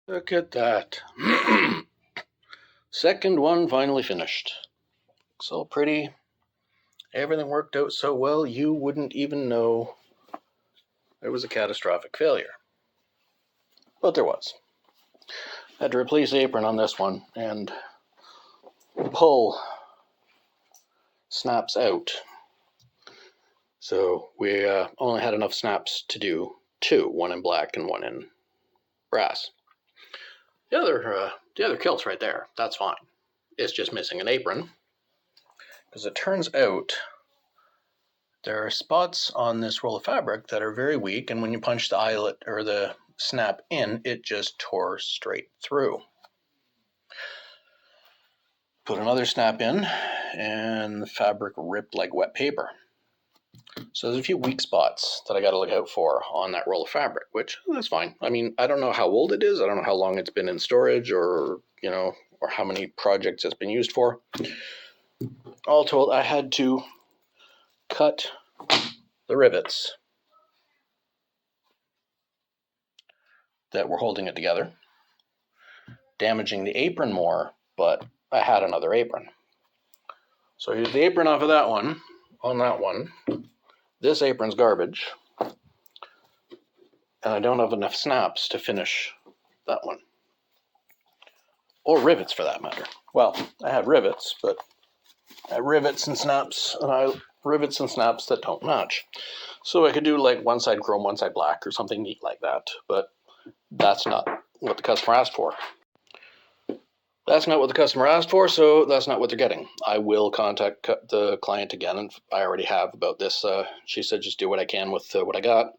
Look at that. Second one finally finished. Looks all pretty. Everything worked out so well you wouldn't even know there was a catastrophic failure. But there was. I had to replace the apron on this one and pull snaps out. So we only had enough snaps to do two, one in black and one in brass. The other kilt's right there. That's fine. It's just missing an apron. Because it turns out there are spots on this roll of fabric that are very weak, and when you punch the eyelet or the snap in, it just tore straight through. Put another snap in, and the fabric ripped like wet paper. So there's a few weak spots that I got to look out for on that roll of fabric, which that's fine. I mean, I don't know how old it is. I don't know how long it's been in storage or how many projects it's been used for. All told, I had to cut the rivets that were holding it together, damaging the apron more, but I had another apron. So here's the apron off of that one. On that one, this apron's garbage, and I don't have enough snaps to finish that one. Or rivets, for that matter. Well, I have rivets, but I have rivets and snaps that don't match. So I could do like one side chrome, one side black, or something neat like that, but that's not what the customer asked for. That's not what the customer asked for, so that's not what they're getting. I will contact the client again, and I already have about this. She said just do what I can with what I got.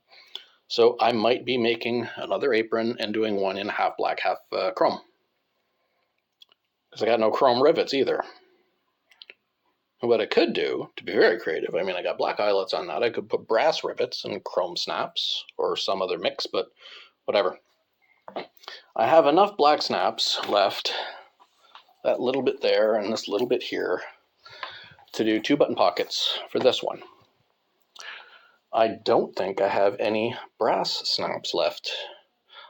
So I might be making another apron and doing one in half black, half chrome. Because I got no chrome rivets either. What I could do, to be very creative, I mean, I got black eyelets on that. I could put brass rivets and chrome snaps or some other mix, but whatever. I have enough black snaps left, that little bit there and this little bit here, to do 2 button pockets for this one. I don't think I have any brass snaps left.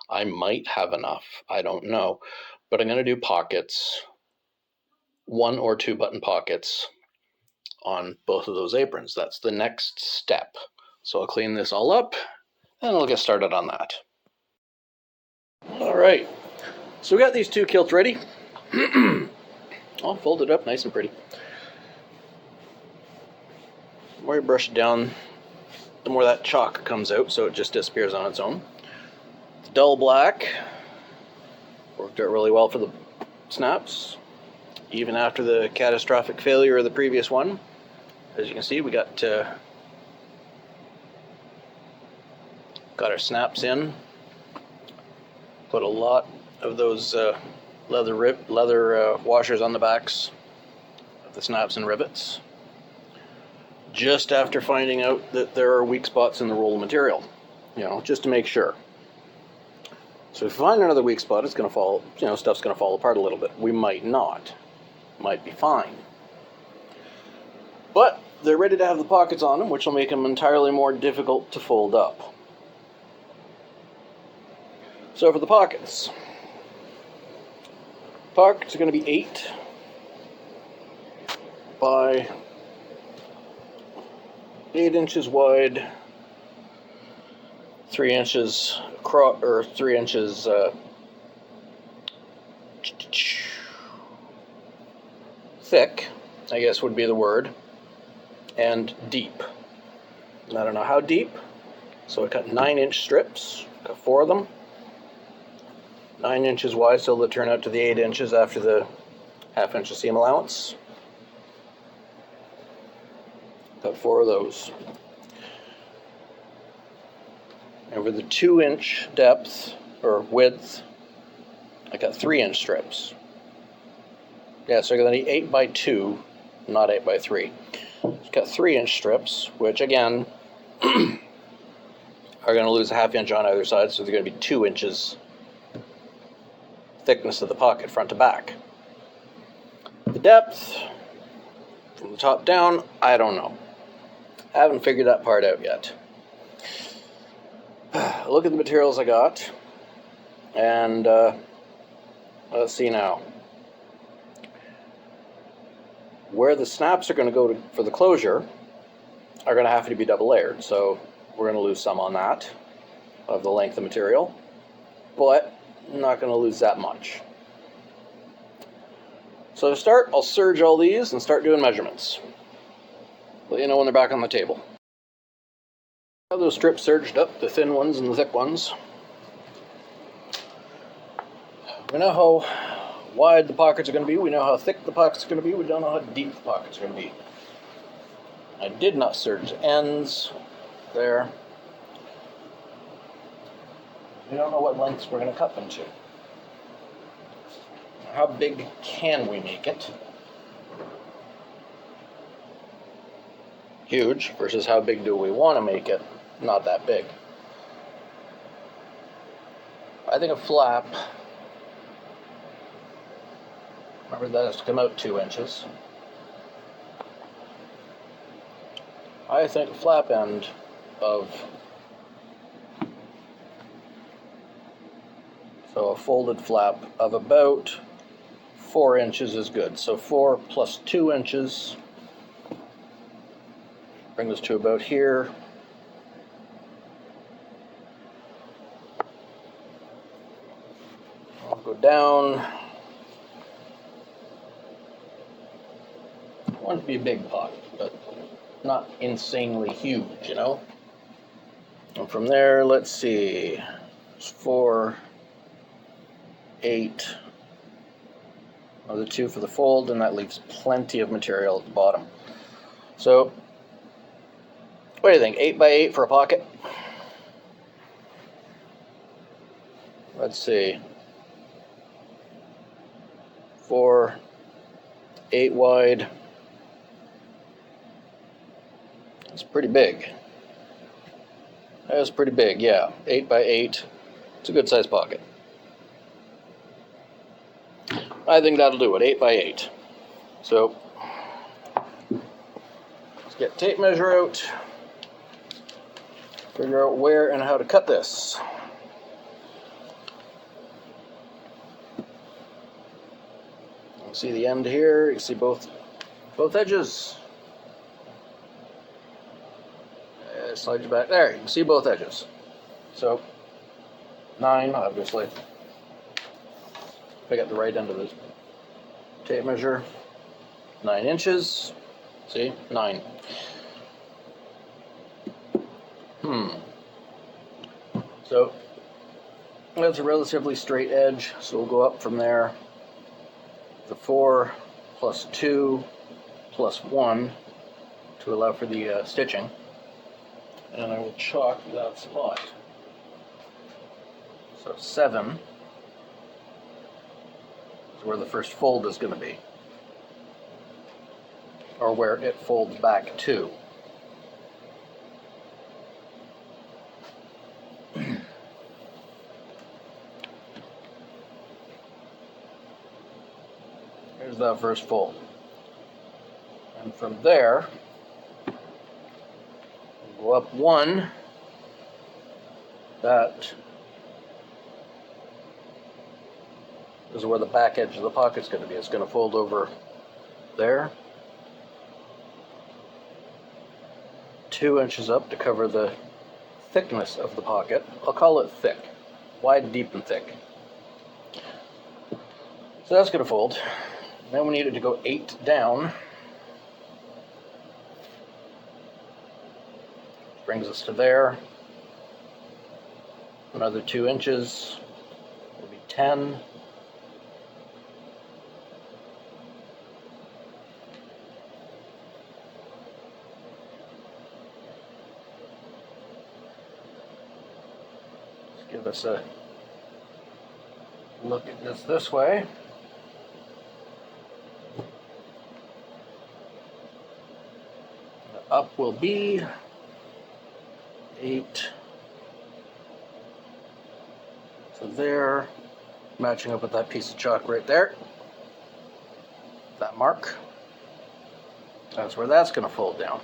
I might have enough. I don't know. But I'm going to do pockets, 1 or 2 button pockets on both of those aprons. That's the next step. So I'll clean this all up and I'll get started on that. All right. So we got these 2 kilts ready. All folded up nice and pretty. The more you brush it down, the more that chalk comes out, so it just disappears on its own. It's dull black. Worked out really well for the snaps, even after the catastrophic failure of the previous one. As you can see, we got our snaps in. Put a lot of those leather washers on the backs of the snaps and rivets, just after finding out that there are weak spots in the roll of material, just to make sure. So if you find another weak spot, it's going to fall, stuff's going to fall apart a little bit. We might not. Might be fine. But they're ready to have the pockets on them, which will make them entirely more difficult to fold up. So for the pockets are going to be 8 by 8 inches wide, 3 inches across, or 3 inches thick, I guess would be the word, and deep. And I don't know how deep, so I cut 9-inch strips, got 4 of them, 9 inches wide, so they'll turn out to the 8 inches after the half-inch of seam allowance. Cut 4 of those. And for the 2-inch depth, or width, I got 3-inch strips. Yeah, so I'm going to need 8 by 2, not 8 by 3. Got 3-inch strips, which again are going to lose a half inch on either side, so they're going to be 2 inches thickness of the pocket, front to back. The depth from the top down, I don't know. I haven't figured that part out yet. Look at the materials I got. And let's see now. Where the snaps are going to go for the closure are going to have to be double layered. So we're going to lose some on that of the length of material, but not going to lose that much. So to start, I'll serge all these and start doing measurements. Let you know when they're back on the table. I have those strips serged up, the thin ones and the thick ones. We know how wide the pockets are going to be, we know how thick the pockets are going to be, we don't know how deep the pockets are going to be. I did not serge the ends there. We don't know what lengths we're going to cut them to. How big can we make it? Huge versus how big do we want to make it? Not that big. I think a flap, remember that has to come out 2 inches. I think a flap end of, so a folded flap of about 4 inches is good. So 4 plus 2 inches, bring this to about here. I'll go down. I want it to be a big pot, but not insanely huge, you know? And from there, let's see, it's 4, 8, another 2 for the fold, and that leaves plenty of material at the bottom. So, what do you think, 8 by 8 for a pocket? Let's see, 4, 8 wide. It's pretty big. That's pretty big, yeah. 8 by 8. It's a good sized pocket. I think that'll do it, 8 by 8. So, let's get tape measure out. Figure out where and how to cut this. You can see the end here. You can see both edges. Slide you back there. You can see both edges. So 9, obviously. If I got the right end of the tape measure, 9 inches. See, 9. So that's a relatively straight edge. So we'll go up from there. The 4 plus 2 plus 1 to allow for the stitching. And I will chalk that spot. So 7 is where the first fold is going to be, or where it folds back to. Here's that first fold. And from there, go up 1, that is where the back edge of the pocket's going to be. It's going to fold over there, 2 inches up to cover the thickness of the pocket. I'll call it thick, wide, deep, and thick. So that's going to fold. Then we need it to go 8 down. Brings us to there. Another 2 inches will be 10. Let's give us a look at this way. The up will be 8. So there, matching up with that piece of chalk right there. That mark. That's where that's going to fold down.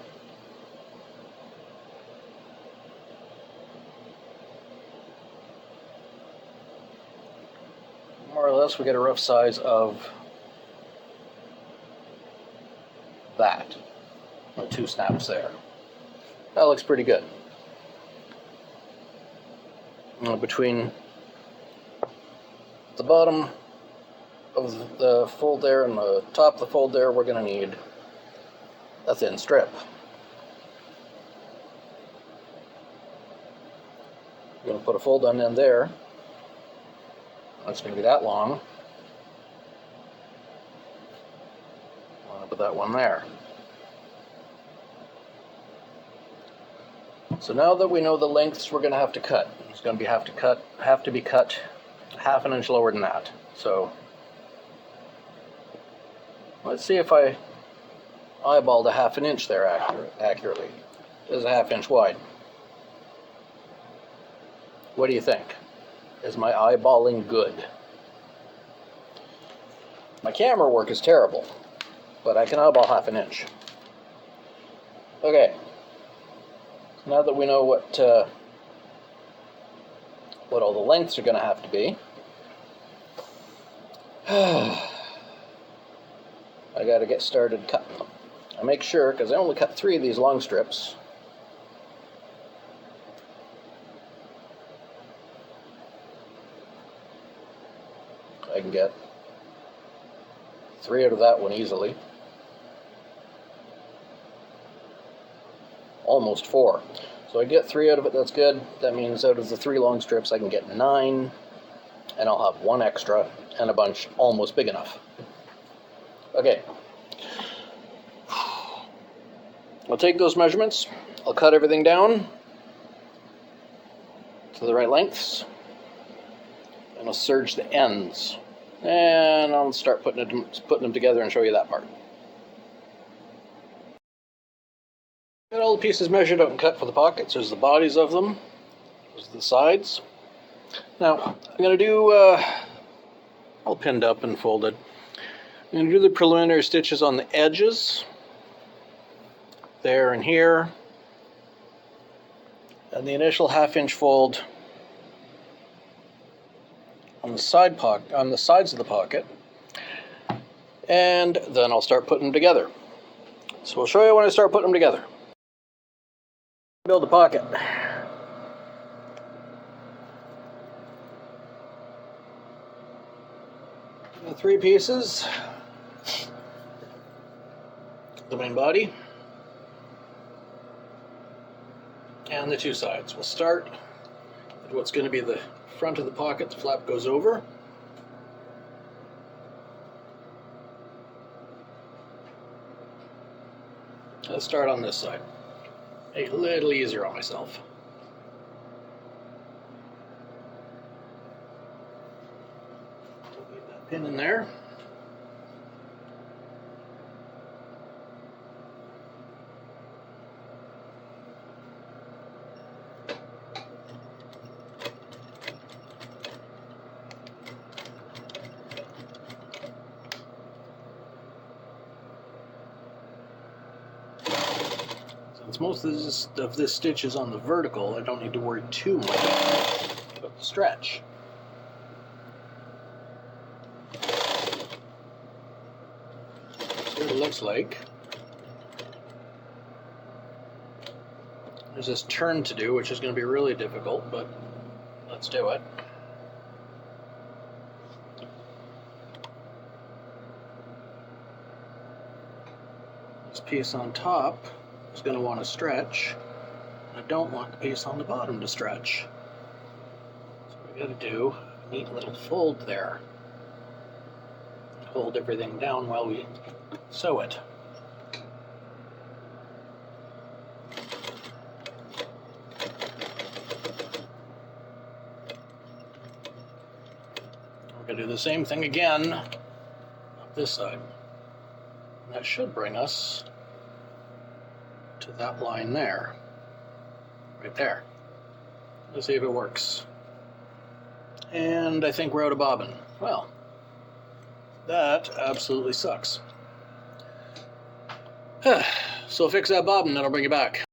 more or less we get a rough size of that. The 2 snaps there. That looks pretty good. Between the bottom of the fold there and the top of the fold there, we're going to need a thin strip. We're going to put a fold on in there. That's going to be that long. I'm going to put that one there. So now that we know the lengths we're going to have to cut, it's going to have to be cut half an inch lower than that. So let's see if I eyeballed a half an inch there accurately. There's a half inch wide. What do you think? Is my eyeballing good? My camera work is terrible, but I can eyeball half an inch. Okay. Now that we know what all the lengths are going to have to be, I got to get started cutting them. I make sure, because I only cut 3 of these long strips. I can get 3 out of that one easily. Almost 4. So I get 3 out of it, that's good. That means out of the 3 long strips I can get 9, and I'll have 1 extra and a bunch almost big enough. Okay. I'll take those measurements, I'll cut everything down to the right lengths, and I'll serge the ends. And I'll start putting them together and show you that part. Got all the pieces measured out and cut for the pockets. There's the bodies of them. There's the sides. Now, I'm going to do, all pinned up and folded. I'm going to do the preliminary stitches on the edges. There and here. And the initial half-inch fold on the sides of the pocket. And then I'll start putting them together. So I'll show you when I start putting them together. Build a pocket. The 3 pieces. The main body. And the 2 sides. We'll start with what's going to be the front of the pocket. The flap goes over. Let's start on this side. Make it a little easier on myself. Leave that pin in there. Since most of this stitch is on the vertical, I don't need to worry too much about the stretch. See what it looks like. There's this turn to do, which is going to be really difficult, but let's do it. This piece on top is going to want to stretch. I don't want the piece on the bottom to stretch. So we got to do a neat little fold there. Hold everything down while we sew it. We're going to do the same thing again up this side. And that should bring us to that line there, right there. Let's see if it works. And I think we're out of bobbin. Well, that absolutely sucks. So fix that bobbin, then I'll bring you back.